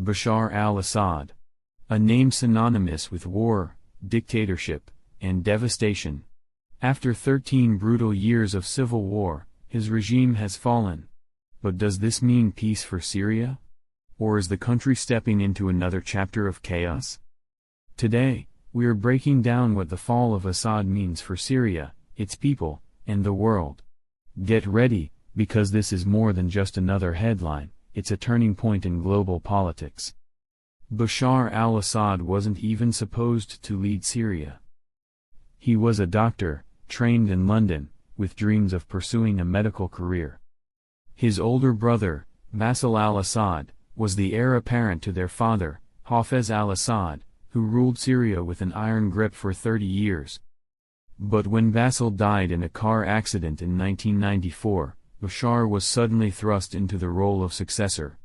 Bashar al-Assad. A name synonymous with war, dictatorship, and devastation. After 13 brutal years of civil war, his regime has fallen. But does this mean peace for Syria? Or is the country stepping into another chapter of chaos? Today, we are breaking down what the fall of Assad means for Syria, its people, and the world. Get ready, because this is more than just another headline, it's a turning point in global politics. Bashar al-Assad wasn't even supposed to lead Syria. He was a doctor, trained in London, with dreams of pursuing a medical career. His older brother, Bashar al-Assad, was the heir apparent to their father, Hafez al-Assad, who ruled Syria with an iron grip for 30 years. But when Bashar died in a car accident in 1994, Bashar was suddenly thrust into the role of successor.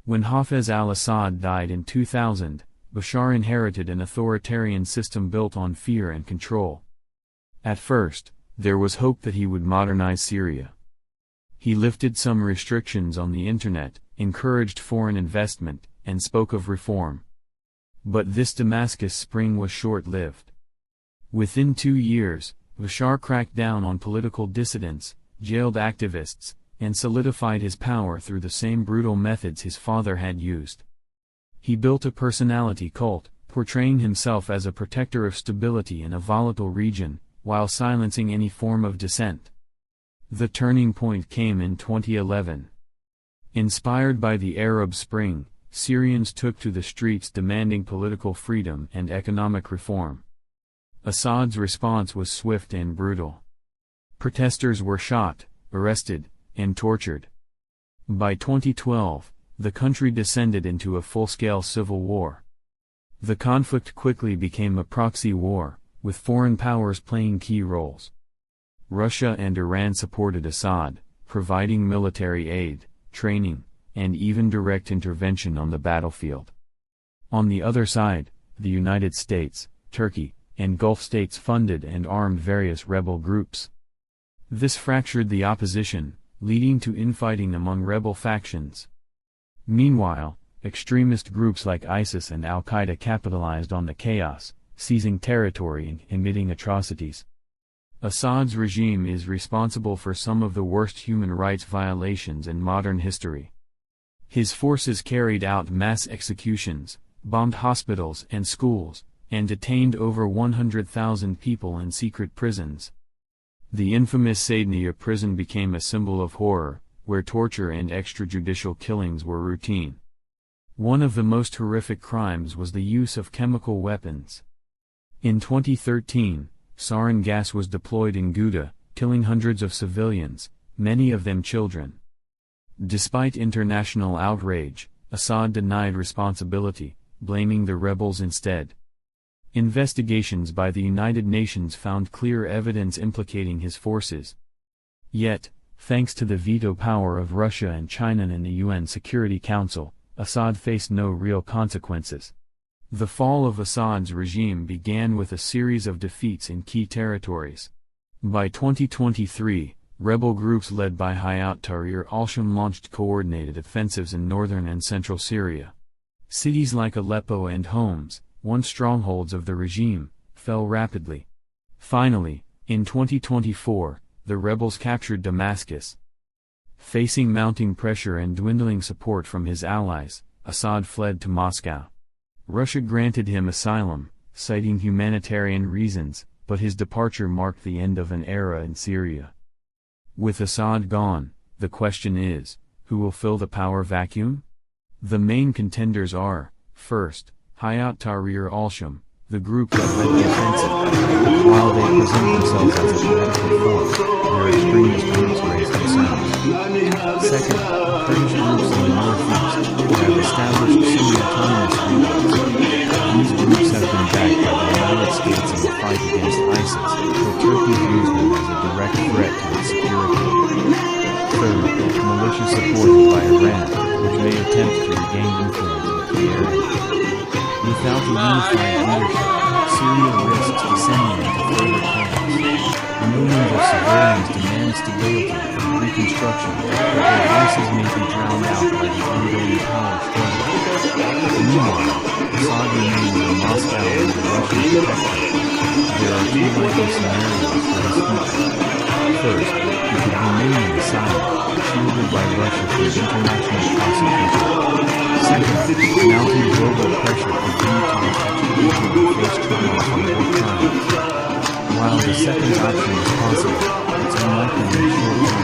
When Hafez al-Assad died in 2000, Bashar inherited an authoritarian system built on fear and control. At first, there was hope that he would modernize Syria. He lifted some restrictions on the internet, encouraged foreign investment, and spoke of reform. But this Damascus spring was short-lived. Within 2 years, Bashar cracked down on political dissidents, jailed activists, and solidified his power through the same brutal methods his father had used. He built a personality cult, portraying himself as a protector of stability in a volatile region, while silencing any form of dissent. The turning point came in 2011. Inspired by the Arab Spring, Syrians took to the streets demanding political freedom and economic reform. Assad's response was swift and brutal. Protesters were shot, arrested, and tortured. By 2012, the country descended into a full-scale civil war. The conflict quickly became a proxy war, with foreign powers playing key roles. Russia and Iran supported Assad, providing military aid, training, and even direct intervention on the battlefield. On the other side, the United States, Turkey, and Gulf states funded and armed various rebel groups. This fractured the opposition, leading to infighting among rebel factions. Meanwhile, extremist groups like ISIS and al-Qaeda capitalized on the chaos, seizing territory and committing atrocities. Assad's regime is responsible for some of the worst human rights violations in modern history. His forces carried out mass executions, bombed hospitals and schools, and detained over 100,000 people in secret prisons. The infamous Saydnaya prison became a symbol of horror, where torture and extrajudicial killings were routine. One of the most horrific crimes was the use of chemical weapons. In 2013, sarin gas was deployed in Ghouta, killing hundreds of civilians, many of them children. Despite international outrage, Assad denied responsibility, blaming the rebels instead. Investigations by the United Nations found clear evidence implicating his forces. Yet, thanks to the veto power of Russia and China in the UN Security Council, Assad faced no real consequences. The fall of Assad's regime began with a series of defeats in key territories. By 2023, rebel groups led by Hayat Tahrir al-Sham launched coordinated offensives in northern and central Syria. Cities like Aleppo and Homs, once strongholds of the regime, fell rapidly. Finally, in 2024, the rebels captured Damascus. Facing mounting pressure and dwindling support from his allies, Assad fled to Moscow. Russia granted him asylum, citing humanitarian reasons, but his departure marked the end of an era in Syria. With Assad gone, the question is, who will fill the power vacuum? The main contenders are, first, Hayat Tahrir al-Sham, the group that led the offensive. While they present themselves as a political force, their extremist groups raise concerns. Second, Kurdish groups in the northeast, who have established semi-autonomous regions. These groups have been backed by the United States in the fight against ISIS, but Turkey views them as a direct threat to its security. Third, militias supported by Iran, which may attempt to regain influence in the area. Without a unified leadership, Syria risks descending into further chaos. Millions of civilians demand stability and reconstruction, but their voices may be drowned out by the ongoing power struggle. Assad remains in Moscow under Russian protection. There are two likely scenarios for his future. First, he could remain in exile, shielded by Russia from international prosecution. Second, mounting global pressure could lead to his extradition to face trials for war crimes. While the second option is possible, it's unlikely in the short term.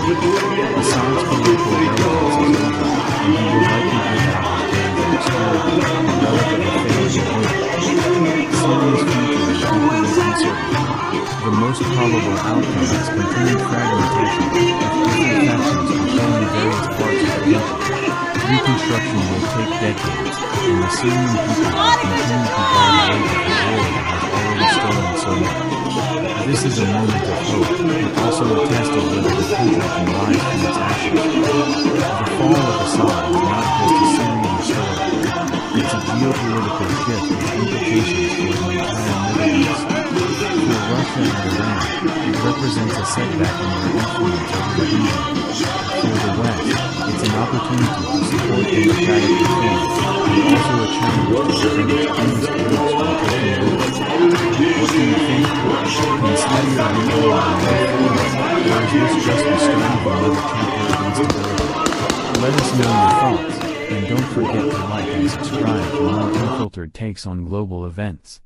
Assad's political relevance is over, and he will likely live out his days in obscurity, a relic of a failed regime. Syria's future is equally uncertain. The most probable outcome is continued fragmentation, with different factions controlling various parts of the country. Reconstruction will take decades, and the Syrian people will continue to bear the weight of the war that has already stolen so much. This is a moment of hope, but also a test of whether the country can rise from its ashes. The fall of Assad is not just a Syrian story. It's a geopolitical shift with implications for the entire Middle East. For Russia and Iran, it represents a setback in their influence over the region. For the West, it's an opportunity to support democratic reform, and also a challenge to prevent extremist groups from taking over. What do you think? Can Syria rebuild and move forward, or is this just the start of another chapter of instability? Let us know your thoughts, and don't forget to like and subscribe for more unfiltered takes on global events.